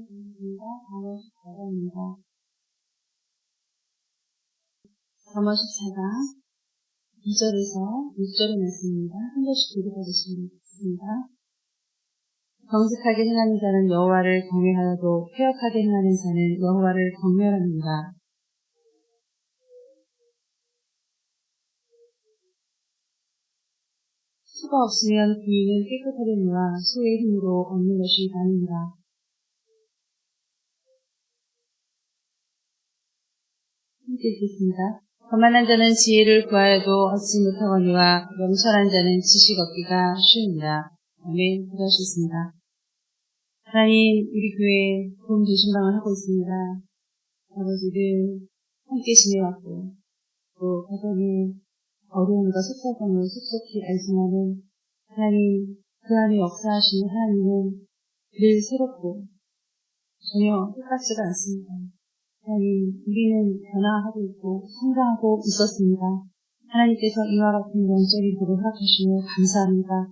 입니다. 4번 14강 2절에서 6절의 말씀입니다. 한 절씩 읽어보겠습니다. 정직하게 행하는 자는 여호와를 경외하여도 패역하게 행하는 자는 여호와를 경멸합니다. 수가 없으면 부인은 깨끗하려니와 수의 힘으로 얻는 것이 아닙니다. 함께 읽겠습니다. 거만한 자는 지혜를 구하여도 얻지 못하거니와 명철한 자는 지식 얻기가 쉬웁니다. 아멘. 기도하시겠습니다. 하나님, 우리 교회 도움 되신방을 하고 있습니다. 아버지를 함께 지내왔고 또 가정의 어려움과 속사정을 속속히 알지만은 하나님, 그 안에 역사하시는 하나님은 늘 새롭고 전혀 똑같지가 않습니다. 하나님, 우리는 변화하고 있고 성장하고 있었습니다. 하나님께서 이와 같은 영적인 복을 허락하시며 감사합니다.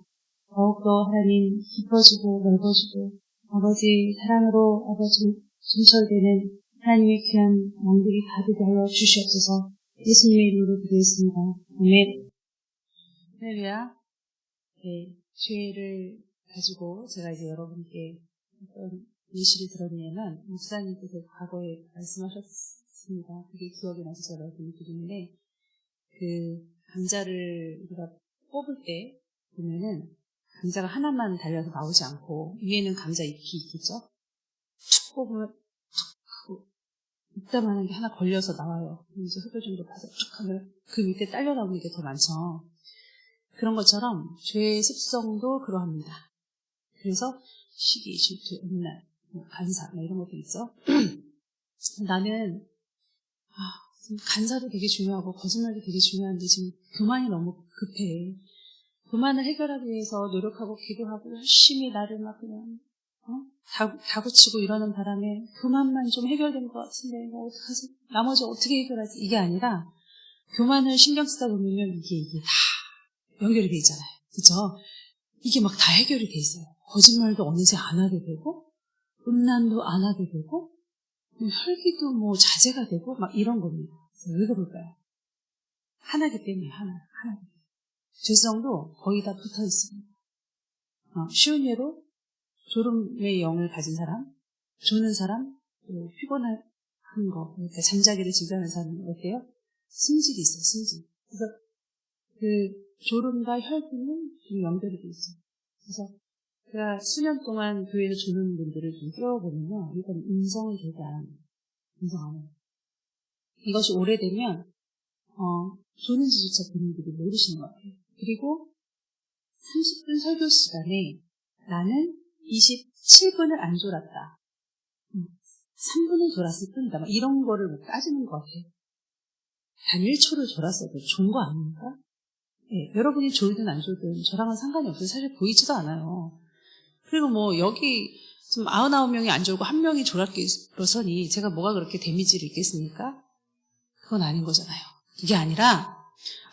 더욱더 하나님 깊어지고 넓어지고 아버지 사랑으로 아버지 진철되는 하나님의 귀한 영들이 가득 하여 주시옵소서. 예수님의 이름으로 기도했습니다. 아멘. 할렐루야. 네, 죄를 가지고 제가 이제 여러분께 어떤 예시를 들었냐면 목사님께서 과거에 말씀하셨습니다. 그게 기억이 나서 제가 말씀을 드리는데 그 감자를 우리가 뽑을 때 보면은 감자가 하나만 달려서 나오지 않고 위에는 감자 잎이 있겠죠? 툭 뽑으면 툭 하고 이따만한 게 하나 걸려서 나와요. 그래서 흡혈 정도 봐서 툭 하면 그 밑에 딸려 나오는 게 더 많죠. 그런 것처럼 죄의 습성도 그러합니다. 그래서 시기, 질투, 음란, 간사 이런 것도 있죠. 나는 간사도 되게 중요하고 거짓말도 되게 중요한데 지금 교만이 너무 급해. 교만을 해결하기 위해서 노력하고 기도하고 열심히 나를 막 그냥 다구치고 이러는 바람에 교만만 좀 해결된 것 같은데 뭐 어떡하지? 나머지 어떻게 해결하지? 이게 아니라 교만을 신경 쓰다 보면요 이게 다 연결이 돼 있잖아요. 그죠? 이게 막 다 해결이 돼 있어요. 거짓말도 어느새 안 하게 되고 음란도 안 하게 되고 혈기도 뭐 자제가 되고 막 이런 겁니다. 왜 그럴까요? 하나기 때문에 하나기 때문에. 죄성도 거의 다 붙어 있습니다. 쉬운 예로 졸음의 영을 가진 사람, 조는 사람, 또 피곤한 거, 그러니까 잠자기를 즐겨하는 사람은 어때요? 승질이 있어요, 승질. 그래서 그 졸음과 혈기는 좀 연결이 돼 있어요. 그래서 제가 수년 동안 교회에서 조는 분들을 좀 깨워보면요, 일단 인정을 되게 안 합니다. 인정 안 해요. 이것이 오래되면 조는지조차 본인들이 모르시는 것 같아요. 그리고 30분 설교 시간에 나는 27분을 안 졸았다. 3분은 졸았을 뿐이다. 막 이런 거를 못 따지는 것 같아요. 단 1초를 졸았어도 좋은 거 아닙니까? 네, 여러분이 졸든 안 졸든 저랑은 상관이 없어요. 사실 보이지도 않아요. 그리고 뭐 여기 지금 99명이 안 졸고 1명이 졸았기로서니 제가 뭐가 그렇게 데미지를 입겠습니까? 그건 아닌 거잖아요. 그게 아니라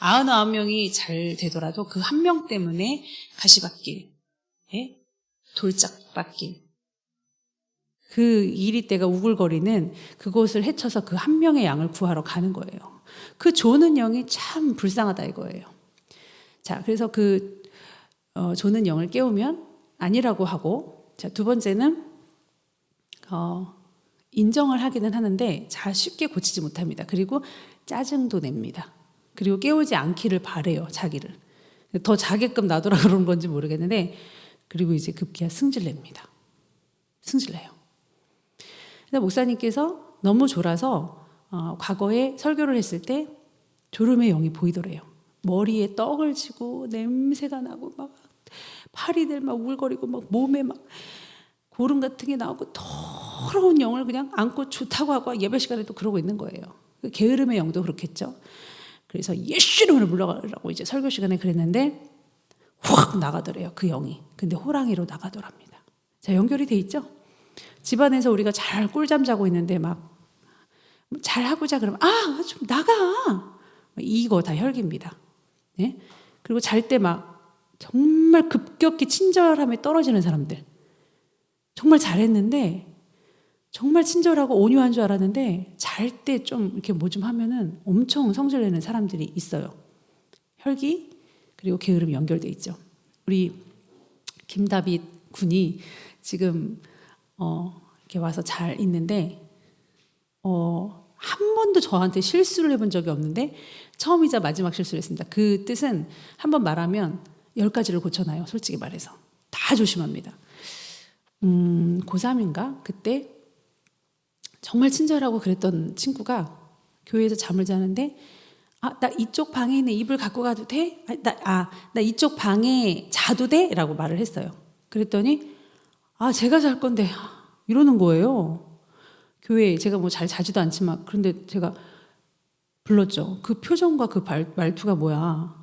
99명이 잘 되더라도 그 1명 때문에 가시밭길, 돌짝밭길, 그 이리떼가 우글거리는 그곳을 헤쳐서 그 1명의 양을 구하러 가는 거예요. 그 조는 영이 참 불쌍하다 이거예요. 자, 그래서 그 조는 영을 깨우면 아니라고 하고, 자, 두 번째는 인정을 하기는 하는데 잘 쉽게 고치지 못합니다. 그리고 짜증도 냅니다. 그리고 깨우지 않기를 바래요, 자기를. 더 자게끔 놔두라 그러는 건지 모르겠는데, 그리고 이제 급기야 승질냅니다. 승질내요. 근데 목사님께서 너무 졸아서 과거에 설교를 했을 때 졸음의 영이 보이더래요. 머리에 떡을 쥐고 냄새가 나고 막 파리들 막 우글거리고 막 몸에 막 고름 같은 게 나오고 더러운 영을 그냥 안고 좋다고 하고 예배 시간에도 그러고 있는 거예요. 게으름의 영도 그렇겠죠. 그래서 예수 이름으로 물러가라고 이제 설교 시간에 그랬는데 확 나가더래요, 그 영이. 근데 호랑이로 나가더랍니다. 자, 연결이 돼 있죠? 집안에서 우리가 잘 꿀잠 자고 있는데 막 잘하고자 그러면 좀 나가. 이거 다 혈기입니다. 네? 그리고 잘 때 막 정말 급격히 친절함에 떨어지는 사람들. 정말 잘했는데 정말 친절하고 온유한 줄 알았는데 잘 때 좀 이렇게 뭐 좀 하면은 엄청 성질내는 사람들이 있어요. 혈기 그리고 게으름이 연결돼 있죠. 우리 김다빗 군이 지금 이렇게 와서 잘 있는데 한 번도 저한테 실수를 해본 적이 없는데 처음이자 마지막 실수를 했습니다. 그 뜻은 한 번 말하면 10가지를 고쳐놔요. 솔직히 말해서 다 조심합니다. 고3인가 그때 정말 친절하고 그랬던 친구가 교회에서 잠을 자는데 나 이쪽 방에 있는 이불 갖고 가도 돼? 나 이쪽 방에 자도 돼? 라고 말을 했어요. 그랬더니 제가 잘 건데 이러는 거예요. 교회에 제가 뭐 잘 자지도 않지만 그런데 제가 불렀죠. 그 표정과 그 말투가 뭐야?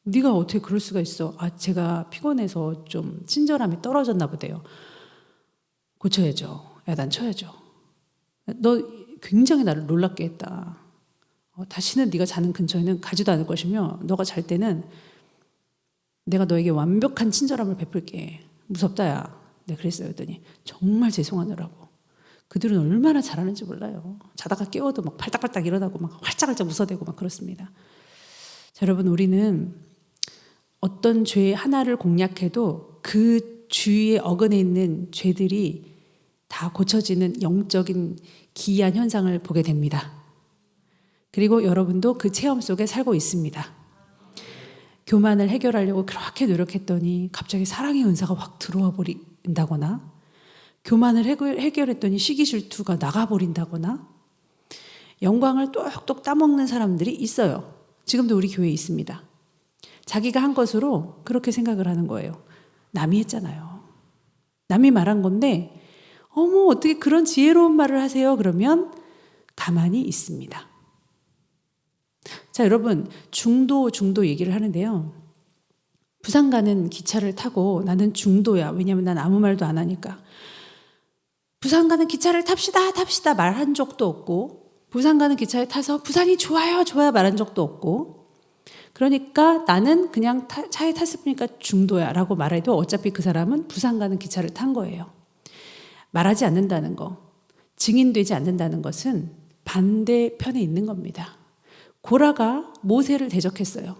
네가 어떻게 그럴 수가 있어? 제가 피곤해서 좀 친절함이 떨어졌나 보대요. 고쳐야죠. 야단쳐야죠. 너 굉장히 나를 놀랍게 했다. 다시는 네가 자는 근처에는 가지도 않을 것이며 너가 잘 때는 내가 너에게 완벽한 친절함을 베풀게. 무섭다 야. 내가 그랬어요. 그랬더니 정말 죄송하더라고. 그들은 얼마나 잘하는지 몰라요. 자다가 깨워도 막 팔딱팔딱 일어나고 막 활짝활짝 웃어대고 막 그렇습니다. 자, 여러분 우리는 어떤 죄 하나를 공략해도 그 주위에 어근에 있는 죄들이 다 고쳐지는 영적인 기이한 현상을 보게 됩니다. 그리고 여러분도 그 체험 속에 살고 있습니다. 교만을 해결하려고 그렇게 노력했더니 갑자기 사랑의 은사가 확 들어와 버린다거나 교만을 해결했더니 시기 질투가 나가버린다거나 영광을 똑똑 따먹는 사람들이 있어요. 지금도 우리 교회에 있습니다. 자기가 한 것으로 그렇게 생각을 하는 거예요. 남이 했잖아요. 남이 말한 건데 어떻게 그런 지혜로운 말을 하세요? 그러면 가만히 있습니다. 자, 여러분 중도 얘기를 하는데요. 부산 가는 기차를 타고 나는 중도야. 왜냐하면 난 아무 말도 안 하니까. 부산 가는 기차를 탑시다 말한 적도 없고 부산 가는 기차에 타서 부산이 좋아요 말한 적도 없고 그러니까 나는 그냥 차에 탔을 뿐이니까 중도야 라고 말해도 어차피 그 사람은 부산 가는 기차를 탄 거예요. 말하지 않는다는 거, 증인되지 않는다는 것은 반대편에 있는 겁니다. 고라가 모세를 대적했어요.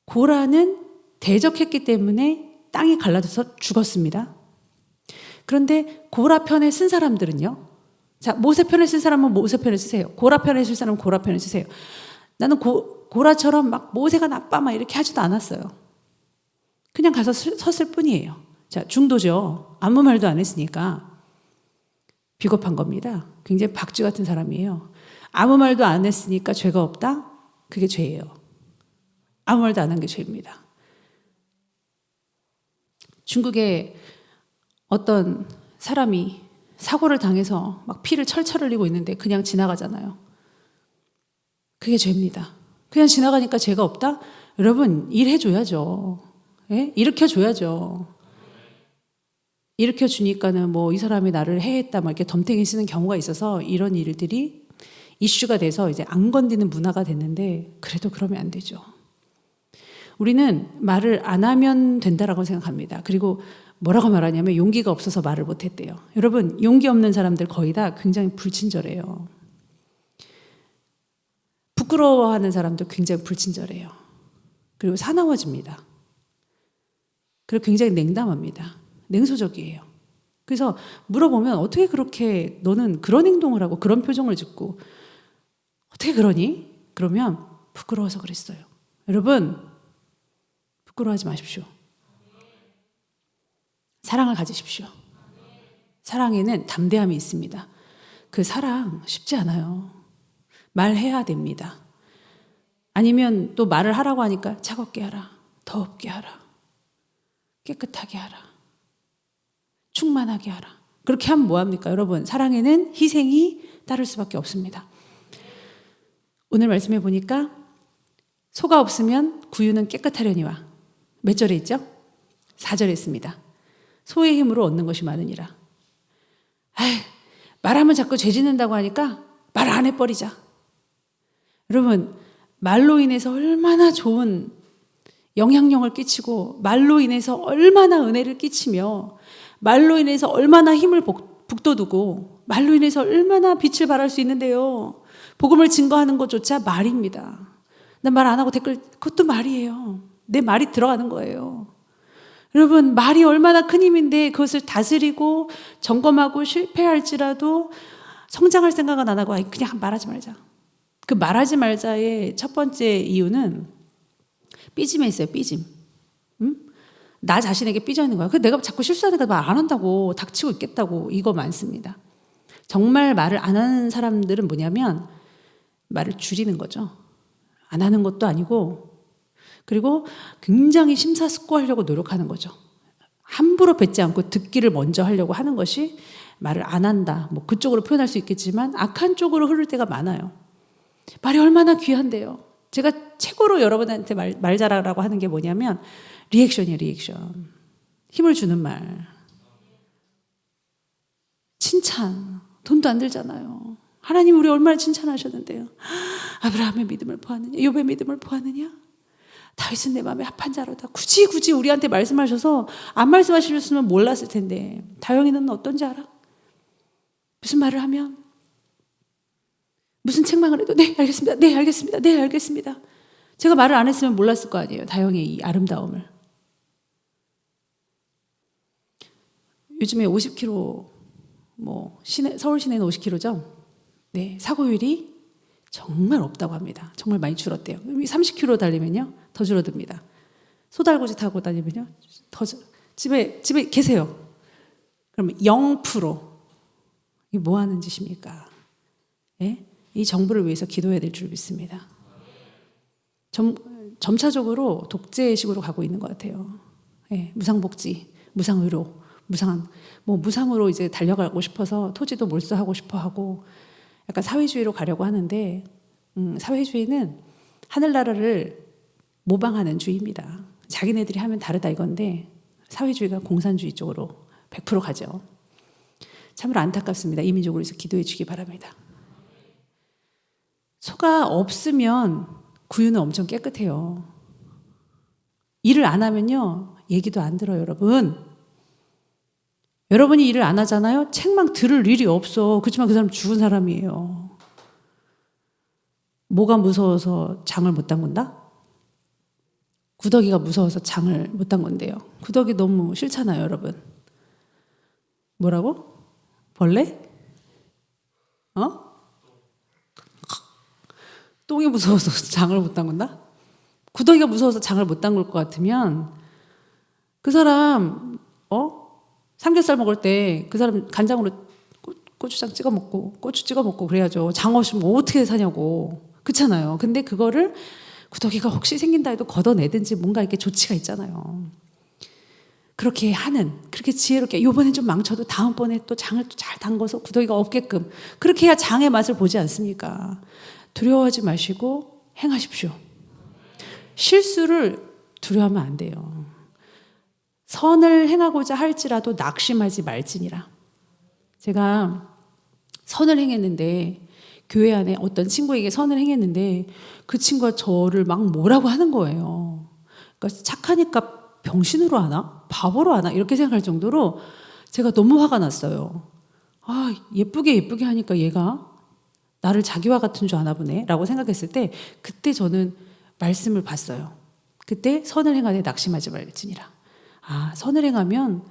고라는 대적했기 때문에 땅이 갈라져서 죽었습니다. 그런데 고라 편에 쓴 사람들은요. 자, 모세 편에 쓴 사람은 모세 편에 쓰세요. 고라 편에 쓸 사람은 고라 편에 쓰세요. 나는 고라처럼 막 모세가 나빠 막 이렇게 하지도 않았어요. 그냥 가서 섰을 뿐이에요. 자, 중도죠. 아무 말도 안 했으니까 비겁한 겁니다. 굉장히 박쥐 같은 사람이에요. 아무 말도 안 했으니까 죄가 없다? 그게 죄예요. 아무 말도 안 한 게 죄입니다. 중국에 어떤 사람이 사고를 당해서 막 피를 철철 흘리고 있는데 그냥 지나가잖아요. 그게 죄입니다. 그냥 지나가니까 죄가 없다? 여러분 일해줘야죠. 예? 일으켜줘야죠. 일으켜주니까는 뭐 이 사람이 나를 해했다 막 이렇게 덤탱이 쓰는 경우가 있어서 이런 일들이 이슈가 돼서 이제 안 건드는 문화가 됐는데 그래도 그러면 안 되죠. 우리는 말을 안 하면 된다라고 생각합니다. 그리고 뭐라고 말하냐면 용기가 없어서 말을 못했대요. 여러분 용기 없는 사람들 거의 다 굉장히 불친절해요. 부끄러워하는 사람도 굉장히 불친절해요. 그리고 사나워집니다. 그리고 굉장히 냉담합니다. 냉소적이에요. 그래서 물어보면 어떻게 그렇게 너는 그런 행동을 하고 그런 표정을 짓고 어떻게 그러니? 그러면 부끄러워서 그랬어요. 여러분 부끄러워하지 마십시오. 사랑을 가지십시오. 사랑에는 담대함이 있습니다. 그 사랑 쉽지 않아요. 말해야 됩니다. 아니면 또 말을 하라고 하니까 차갑게 하라. 더럽게 하라. 깨끗하게 하라. 충만하게 하라. 그렇게 하면 뭐합니까? 여러분 사랑에는 희생이 따를 수밖에 없습니다. 오늘 말씀해 보니까 소가 없으면 구유는 깨끗하려니와 몇 절에 있죠? 4절에 있습니다. 소의 힘으로 얻는 것이 많으니라. 말하면 자꾸 죄 짓는다고 하니까 말 안 해버리자. 여러분 말로 인해서 얼마나 좋은 영향력을 끼치고 말로 인해서 얼마나 은혜를 끼치며 말로 인해서 얼마나 힘을 북돋우고 말로 인해서 얼마나 빛을 발할 수 있는데요. 복음을 증거하는 것조차 말입니다. 난 말 안 하고 댓글, 그것도 말이에요. 내 말이 들어가는 거예요. 여러분, 말이 얼마나 큰 힘인데 그것을 다스리고 점검하고 실패할지라도 성장할 생각은 안 하고 그냥 말하지 말자. 그 말하지 말자의 첫 번째 이유는 삐짐에 있어요. 삐짐. 응? 나 자신에게 삐져 있는 거야. 내가 자꾸 실수하니까 말 안 한다고 닥치고 있겠다고 이거 많습니다. 정말 말을 안 하는 사람들은 뭐냐면 말을 줄이는 거죠. 안 하는 것도 아니고 그리고 굉장히 심사숙고하려고 노력하는 거죠. 함부로 뱉지 않고 듣기를 먼저 하려고 하는 것이 말을 안 한다. 뭐 그쪽으로 표현할 수 있겠지만 악한 쪽으로 흐를 때가 많아요. 말이 얼마나 귀한데요. 제가 최고로 여러분한테 말 잘하라고 하는 게 뭐냐면 리액션이에요. 리액션. 힘을 주는 말. 칭찬. 돈도 안 들잖아요. 하나님 우리 얼마나 칭찬하셨는데요. 아브라함의 믿음을 보았느냐, 욥의 믿음을 보았느냐, 다윗은 내 마음에 합한 자로다. 굳이 우리한테 말씀하셔서 안 말씀하셨으면 몰랐을 텐데. 다영이는 어떤지 알아? 무슨 말을 하면 무슨 책망을 해도 네 알겠습니다, 네 알겠습니다, 네 알겠습니다. 제가 말을 안 했으면 몰랐을 거 아니에요. 다영의 이 아름다움을. 요즘에 50km 서울 시내는 50km죠. 네, 사고율이 정말 없다고 합니다. 정말 많이 줄었대요. 30km 달리면요 더 줄어듭니다. 소달구지 타고 다니면요 더 집에 계세요. 그러면 0%. 이게 뭐 하는 짓입니까? 예? 이 정부를 위해서 기도해야 될 줄 믿습니다. 점차적으로 독재식으로 가고 있는 것 같아요. 예, 무상복지, 무상의료, 무상으로 이제 달려가고 싶어서 토지도 몰수하고 싶어 하고 약간 사회주의로 가려고 하는데 사회주의는 하늘나라를 모방하는 주의입니다. 자기네들이 하면 다르다 이건데 사회주의가 공산주의 쪽으로 100% 가죠. 참으로 안타깝습니다. 이 민족을 위해서 기도해 주기 바랍니다. 소가 없으면 구유는 엄청 깨끗해요. 일을 안 하면요 얘기도 안 들어요. 여러분이 일을 안 하잖아요. 책망 들을 일이 없어. 그렇지만 그 사람 죽은 사람이에요. 뭐가 무서워서 장을 못 담근다? 구더기가 무서워서 장을 못 담근대요. 구더기 너무 싫잖아요, 여러분. 뭐라고? 벌레? 똥이 무서워서 장을 못 담근다? 구더기가 무서워서 장을 못 담글 것 같으면 그 사람 삼겹살 먹을 때 그 사람 간장으로 고추장 찍어 먹고 고추 찍어 먹고 그래야죠. 장 없으면 어떻게 사냐고. 그렇잖아요. 근데 그거를 구더기가 혹시 생긴다 해도 걷어내든지 뭔가 이렇게 조치가 있잖아요. 그렇게 지혜롭게 이번엔 좀 망쳐도 다음번에 또 장을 또 잘 담궈서 구더기가 없게끔 그렇게 해야 장의 맛을 보지 않습니까? 두려워하지 마시고 행하십시오. 실수를 두려워하면 안 돼요. 선을 행하고자 할지라도 낙심하지 말지니라. 제가 선을 행했는데 교회 안에 어떤 친구에게 선을 행했는데 그 친구가 저를 막 뭐라고 하는 거예요. 그러니까 착하니까 병신으로 하나? 바보로 하나? 이렇게 생각할 정도로 제가 너무 화가 났어요. 예쁘게 하니까 얘가 나를 자기와 같은 줄 아나 보네 라고 생각했을 때 그때 저는 말씀을 봤어요. 그때 선을 행하되 낙심하지 말지니라. 선을 행하면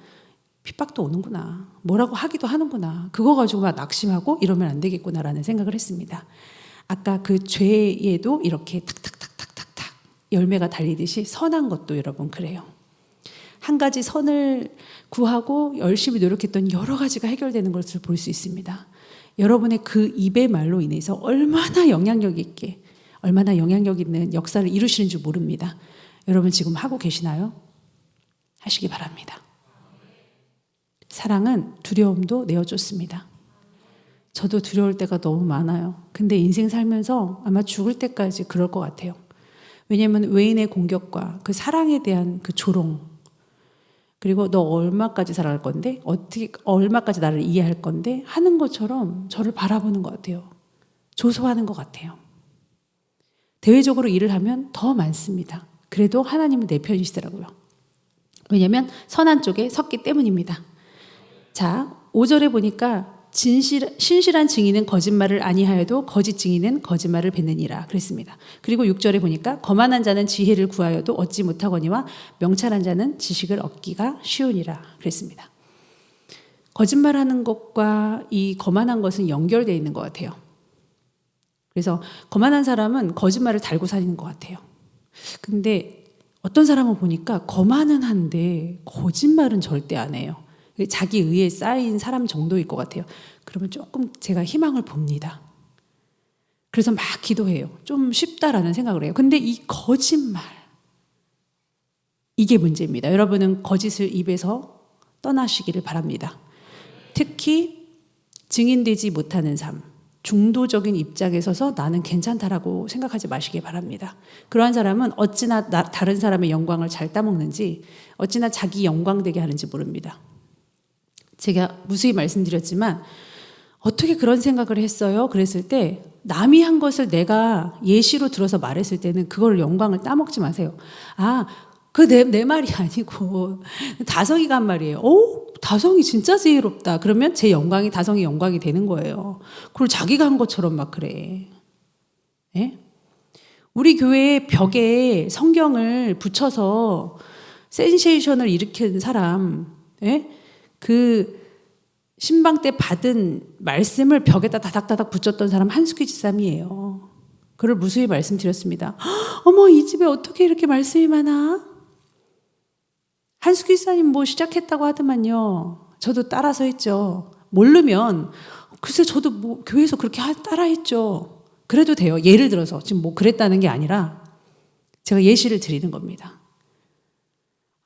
핍박도 오는구나. 뭐라고 하기도 하는구나. 그거 가지고 막 낙심하고 이러면 안 되겠구나라는 생각을 했습니다. 아까 그 죄에도 이렇게 탁탁탁탁탁탁 열매가 달리듯이 선한 것도 여러분 그래요. 한 가지 선을 구하고 열심히 노력했던 여러 가지가 해결되는 것을 볼 수 있습니다. 여러분의 그 입의 말로 인해서 얼마나 영향력 있는 역사를 이루시는 줄 모릅니다. 여러분 지금 하고 계시나요? 하시기 바랍니다. 사랑은 두려움도 내어줬습니다. 저도 두려울 때가 너무 많아요. 근데 인생 살면서 아마 죽을 때까지 그럴 것 같아요. 왜냐하면 외인의 공격과 그 사랑에 대한 그 조롱, 그리고 너 얼마까지 살아갈 건데, 얼마까지 나를 이해할 건데 하는 것처럼 저를 바라보는 것 같아요. 조소하는 것 같아요. 대외적으로 일을 하면 더 많습니다. 그래도 하나님은 내 편이시더라고요. 왜냐하면 선한 쪽에 섰기 때문입니다. 자, 5절에 보니까 신실한 증인은 거짓말을 아니하여도 거짓 증인은 거짓말을 뱉느니라 그랬습니다. 그리고 6절에 보니까 거만한 자는 지혜를 구하여도 얻지 못하거니와 명철한 자는 지식을 얻기가 쉬우니라 그랬습니다. 거짓말하는 것과 이 거만한 것은 연결되어 있는 것 같아요. 그래서 거만한 사람은 거짓말을 달고 다니는 것 같아요. 근데 어떤 사람을 보니까 거만은 한데 거짓말은 절대 안 해요. 자기 의에 쌓인 사람 정도일 것 같아요. 그러면 조금 제가 희망을 봅니다. 그래서 막 기도해요. 좀 쉽다라는 생각을 해요. 근데 이 거짓말, 이게 문제입니다. 여러분은 거짓을 입에서 떠나시기를 바랍니다. 특히 증인되지 못하는 삶, 중도적인 입장에 서서 나는 괜찮다라고 생각하지 마시기 바랍니다. 그러한 사람은 어찌나 다른 사람의 영광을 잘 따먹는지, 어찌나 자기 영광되게 하는지 모릅니다. 제가 무수히 말씀드렸지만 어떻게 그런 생각을 했어요? 그랬을 때 남이 한 것을 내가 예시로 들어서 말했을 때는 그걸 영광을 따먹지 마세요. 그 내 말이 아니고 다성이가 한 말이에요. 다성이 진짜 지혜롭다. 그러면 제 영광이 다성이 영광이 되는 거예요. 그걸 자기가 한 것처럼 막 그래. 예? 우리 교회 벽에 성경을 붙여서 센세이션을 일으킨 사람, 예? 그 신방 때 받은 말씀을 벽에다 다닥다닥 붙였던 사람 한숙희 집사님이에요. 그를 무수히 말씀드렸습니다. 어머, 이 집에 어떻게 이렇게 말씀이 많아? 한숙희 집사님 뭐 시작했다고 하더만요. 저도 따라서 했죠. 모르면 글쎄 저도 뭐 교회에서 그렇게 따라 했죠. 그래도 돼요. 예를 들어서 지금 뭐 그랬다는 게 아니라 제가 예시를 드리는 겁니다.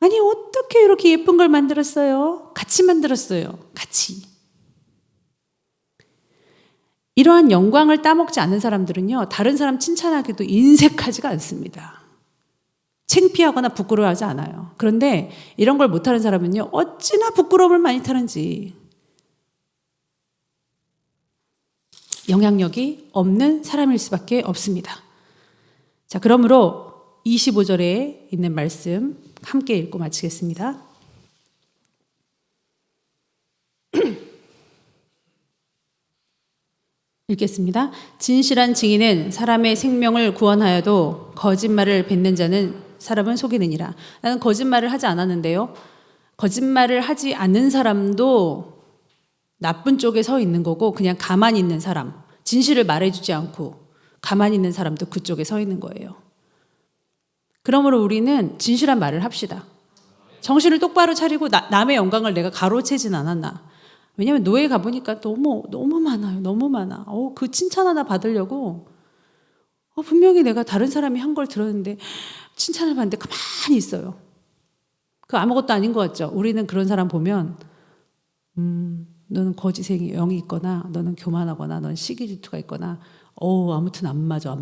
아니 어떻게 이렇게 예쁜 걸 만들었어요? 같이 만들었어요. 같이. 이러한 영광을 따먹지 않는 사람들은요, 다른 사람 칭찬하기도 인색하지가 않습니다. 창피하거나 부끄러워하지 않아요. 그런데 이런 걸 못하는 사람은요, 어찌나 부끄러움을 많이 타는지 영향력이 없는 사람일 수밖에 없습니다. 자, 그러므로 25절에 있는 말씀 함께 읽고 마치겠습니다. 읽겠습니다. 진실한 증인은 사람의 생명을 구원하여도 거짓말을 뱉는 자는 사람은 속이느니라. 나는 거짓말을 하지 않았는데요. 거짓말을 하지 않는 사람도 나쁜 쪽에 서 있는 거고, 그냥 가만히 있는 사람, 진실을 말해주지 않고 가만히 있는 사람도 그쪽에 서 있는 거예요. 그러므로 우리는 진실한 말을 합시다. 정신을 똑바로 차리고 남의 영광을 내가 가로채진 않았나. 왜냐하면 노예 가보니까 너무 많아요. 너무 많아. 그 칭찬 하나 받으려고 분명히 내가 다른 사람이 한 걸 들었는데 칭찬을 받는데 가만히 있어요. 그 아무것도 아닌 것 같죠. 우리는 그런 사람 보면 너는 거짓의 영이 있거나 너는 교만하거나 너는 시기 질투가 있거나 아무튼 안 맞아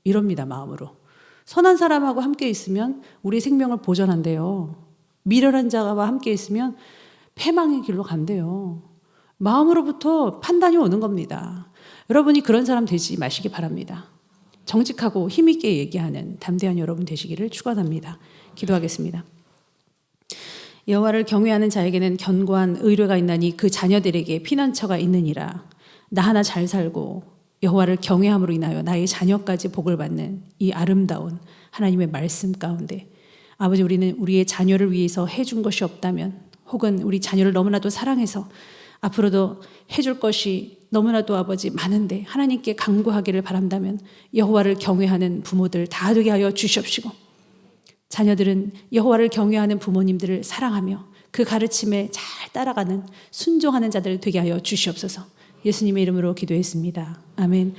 이럽니다. 마음으로. 선한 사람하고 함께 있으면 우리 생명을 보전한대요. 미련한 자와 함께 있으면 패망의 길로 간대요. 마음으로부터 판단이 오는 겁니다. 여러분이 그런 사람 되지 마시기 바랍니다. 정직하고 힘있게 얘기하는 담대한 여러분 되시기를 축원합니다. 기도하겠습니다. 여호와를 경외하는 자에게는 견고한 의뢰가 있나니 그 자녀들에게 피난처가 있느니라. 나 하나 잘 살고 여호와를 경외함으로 인하여 나의 자녀까지 복을 받는 이 아름다운 하나님의 말씀 가운데, 아버지, 우리는 우리의 자녀를 위해서 해준 것이 없다면, 혹은 우리 자녀를 너무나도 사랑해서 앞으로도 해줄 것이 너무나도 아버지 많은데 하나님께 간구하기를 바란다면 여호와를 경외하는 부모들 다 되게 하여 주시옵시고, 자녀들은 여호와를 경외하는 부모님들을 사랑하며 그 가르침에 잘 따라가는 순종하는 자들 되게 하여 주시옵소서. 예수님의 이름으로 기도했습니다. 아멘.